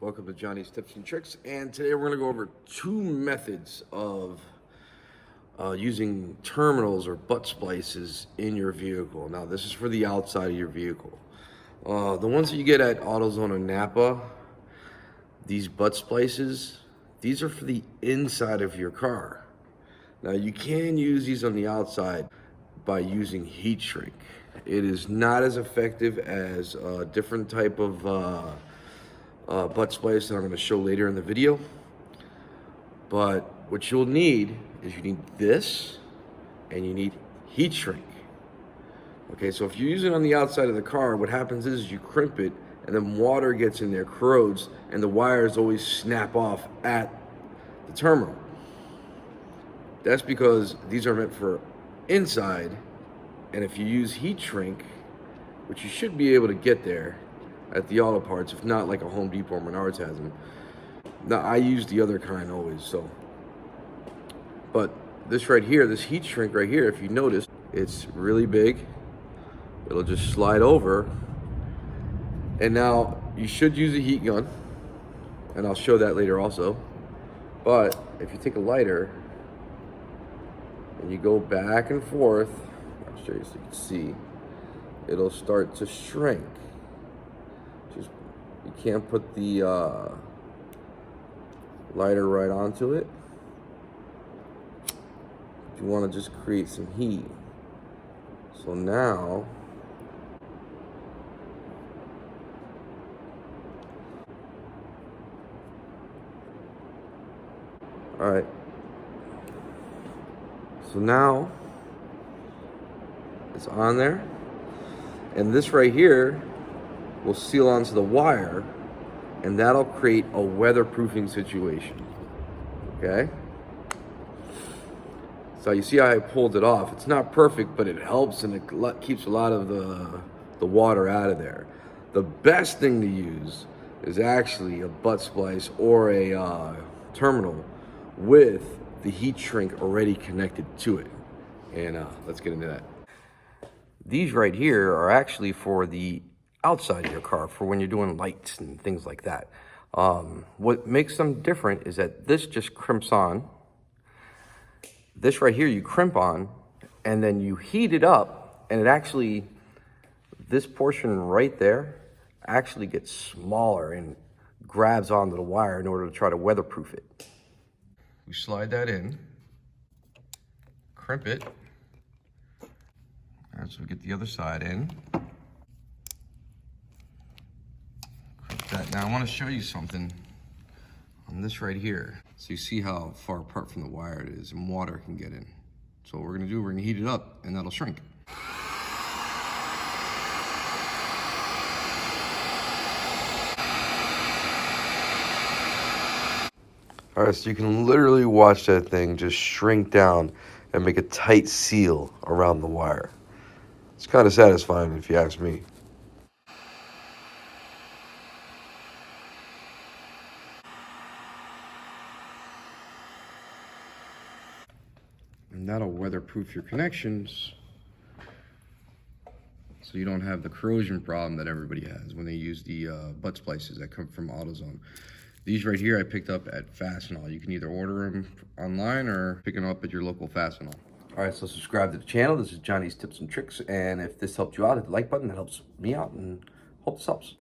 Welcome to Johnny's Tips and Tricks, and today we're going to go over two methods of using terminals or butt splices in your vehicle. Now, this is for the outside of your vehicle. The ones that you get at AutoZone and Napa, these butt splices, these are for the inside of your car. Now, you can use these on the outside by using heat shrink. It is not as effective as a different type of butt splice that I'm going to show later in the video. But what you'll need is you need this and you need heat shrink. Okay, so if you use it on the outside of the car, what happens is you crimp it and then water gets in there, corrodes, and the wires always snap off at the terminal. That's because these are meant for inside, and if you use heat shrink, which you should be able to get there at the auto parts, if not like a Home Depot or Menards has them. Now, I use the other kind always, so. But this right here, this heat shrink right here, if you notice, it's really big. It'll just slide over. And now you should use a heat gun, and I'll show that later also. But if you take a lighter and you go back and forth, I'll show you so you can see, it'll start to shrink. Just, you can't put the lighter right onto it. You want to just create some heat. So now, all right. So now it's on there, and this right here will seal onto the wire, and that'll create a weatherproofing situation. Okay? So you see how I pulled it off. It's not perfect, but it helps, and it keeps a lot of the water out of there. The best thing to use is actually a butt splice or a terminal with the heat shrink already connected to it. And let's get into that. These right here are actually for the outside of your car, for when you're doing lights and things like that. What makes them different is that this just crimps on. This right here you crimp on, and then you heat it up, and it actually, this portion right there actually gets smaller and grabs onto the wire in order to try to weatherproof it. We slide that in, crimp it, and so we get the other side in. Crimp that. Now I want to show you something on this right here. So you see how far apart from the wire it is, and water can get in. So what we're gonna do, we're gonna heat it up, and that'll shrink. All right, so you can literally watch that thing just shrink down and make a tight seal around the wire. It's kind of satisfying if you ask me. And that'll weatherproof your connections so you don't have the corrosion problem that everybody has when they use the butt splices that come from AutoZone. These right here I picked up at Fastenal. You can either order them online or pick them up at your local Fastenal. All right, so subscribe to the channel. This is Johnny's Tips and Tricks, and if this helped you out, hit the like button. That helps me out, and hope this helps.